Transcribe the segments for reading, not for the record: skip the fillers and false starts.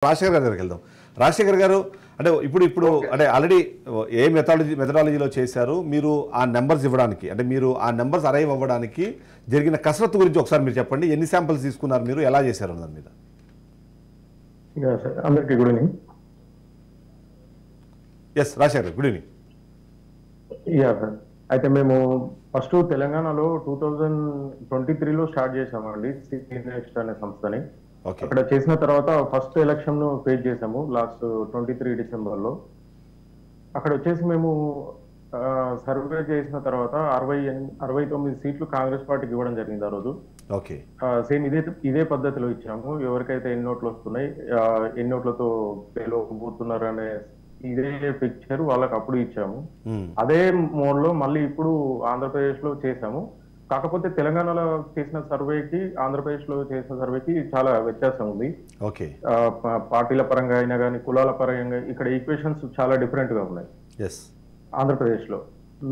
రాజశేఖర్ గారి దగ్గరికి వెళ్దాం. రాజశేఖర్ గారు అంటే ఇప్పుడు అంటే ఆల్రెడీ ఏ మెథడాలజీలో చేశారు మీరు ఆ నెంబర్స్ ఇవ్వడానికి, అంటే మీరు ఆ నెంబర్స్ అరైవ్ అవ్వడానికి జరిగిన కసరత్తు గురించి ఒకసారి మీరు చెప్పండి. ఎన్ని శాంపిల్స్ తీసుకున్నారు, మీరు ఎలా చేశారు దాని మీద? అందరికీ good evening. S Rajasekhar, good evening. Sir, అయితే మేము ఫస్ట్ తెలంగాణలో 2023లో స్టార్ట్ చేసామండి సీనెక్స్ట్ అనే సంస్థని. అక్కడ చేసిన తర్వాత ఫస్ట్ ఎలక్షన్ ఫేస్ చేసాము లాస్ట్ 23 డిసెంబర్లో. అక్కడ వచ్చేసి మేము సర్వే చేసిన తర్వాత 69 సీట్లు కాంగ్రెస్ పార్టీకి ఇవ్వడం జరిగింది ఆ రోజు. సేమ్ ఇదే పద్ధతిలో ఇచ్చాము. ఎవరికైతే ఎన్ని ఓట్లు వస్తున్నాయి, ఎన్ని ఓట్లతో గెలవబోతున్నారు అనే ఇదే పిక్చర్ వాళ్ళకి అప్పుడు ఇచ్చాము. అదే మోడ్ లో మళ్ళీ ఇప్పుడు ఆంధ్రప్రదేశ్ లో చేసాము. కాకపోతే తెలంగాణలో చేసిన సర్వేకి ఆంధ్రప్రదేశ్ లో చేసిన సర్వేకి చాలా వ్యత్యాసం ఉంది. పార్టీల పరంగా అయినా కానీ కులాల పరంగా ఇక్కడ ఈక్వేషన్స్ చాలా డిఫరెంట్ గా ఉన్నాయి. ఆంధ్రప్రదేశ్ లో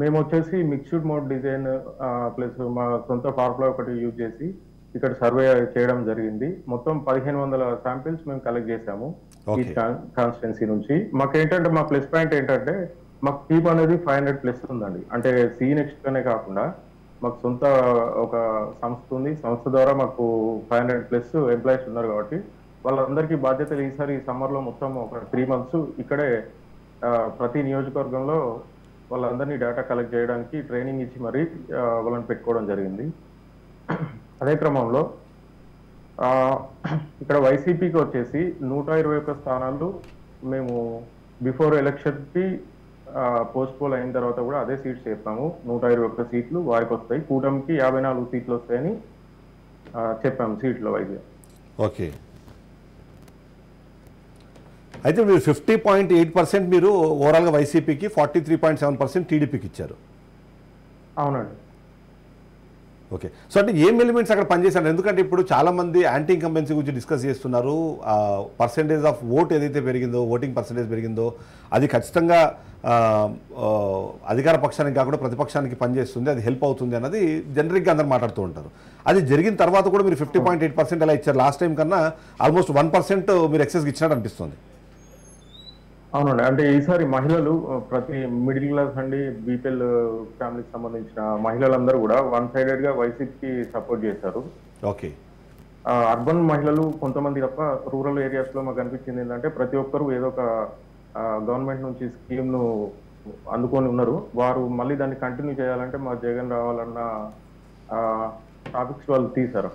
మేము వచ్చేసి మిక్స్డ్ మోడ్ డిజైన్ ప్లస్ మా సొంత ఫార్ములా ఒకటి యూజ్ చేసి ఇక్కడ సర్వే చేయడం జరిగింది. మొత్తం 1500 శాంపిల్స్ మేము కలెక్ట్ చేసాము ఈ కాన్స్టిట్యున్సీ నుంచి. మాకేంటంటే మా ప్లస్ పాయింట్ ఏంటంటే మాకు కీప్ అనేది 500+ ఉందండి. అంటే సీనెక్స్ట్ అనే కాకుండా మాకు సొంత ఒక సంస్థ ఉంది. సంస్థ ద్వారా మాకు 500+ ఎంప్లాయీస్ ఉన్నారు కాబట్టి వాళ్ళందరికీ బాధ్యతలు ఈసారి ఈ సమ్మర్ లో మొత్తం ఒక 3 months ఇక్కడే ప్రతి నియోజకవర్గంలో వాళ్ళందరినీ డేటా కలెక్ట్ చేయడానికి ట్రైనింగ్ ఇచ్చి మరీ వాళ్ళని పెట్టుకోవడం జరిగింది. అదే క్రమంలో ఇక్కడ వైసీపీకి వచ్చేసి 121 స్థానాలు మేము బిఫోర్ ఎలక్షన్ కి పోస్ట్ పోల్ అయిన తర్వాత కూడా అదే సీట్స్ చెప్పాము. 121 సీట్లు వారికి వస్తాయి, కూటమికి 54 సీట్లు వస్తాయని చెప్పాము సీట్ల వైజ్. ఓకే, అయితే మీరు 50.8% మీరు ఓవరాల్గా వైసీపీకి, 43.7% టీడీపీకి ఇచ్చారు. అవునండి. ఓకే, సో అంటే ఏం ఎలిమెంట్స్ అక్కడ పనిచేశారు? ఎందుకంటే ఇప్పుడు చాలామంది యాంటీ ఇన్కంబెన్సీ గురించి డిస్కస్ చేస్తున్నారు. పర్సెంటేజ్ ఆఫ్ ఓట్ ఏదైతే పెరిగిందో, ఓటింగ్ పర్సెంటేజ్ పెరిగిందో అది ఖచ్చితంగా అధికార పక్షానికి కాకుండా ప్రతిపక్షానికి పనిచేస్తుంది, అది హెల్ప్ అవుతుంది అన్నది జనరిక్గా అందరూ మాట్లాడుతూ ఉంటారు. అది జరిగిన తర్వాత కూడా మీరు 50.8% ఎలా ఇచ్చారు? లాస్ట్ టైం కన్నా ఆల్మోస్ట్ 1% మీరు ఎక్సెస్కి ఇచ్చినట్టు అనిపిస్తుంది. అవునండి, అంటే ఈసారి మహిళలు ప్రతి మిడిల్ క్లాస్ అండి బీపీఎల్ ఫ్యామిలీకి సంబంధించిన మహిళలందరూ కూడా వన్ సైడెడ్ గా వైసీపీకి సపోర్ట్ చేశారు. ఓకే, అర్బన్ మహిళలు కొంతమంది తప్ప రూరల్ ఏరియాస్ లో మాకు అనిపించింది ఏంటంటే ప్రతి ఒక్కరు ఏదో ఒక గవర్నమెంట్ నుంచి స్కీమ్ ను అందుకొని ఉన్నారు. వారు మళ్ళీ దాన్ని కంటిన్యూ చేయాలంటే మా జగన్ రావాలన్న టాపిక్స్ వాళ్ళు తీశారు.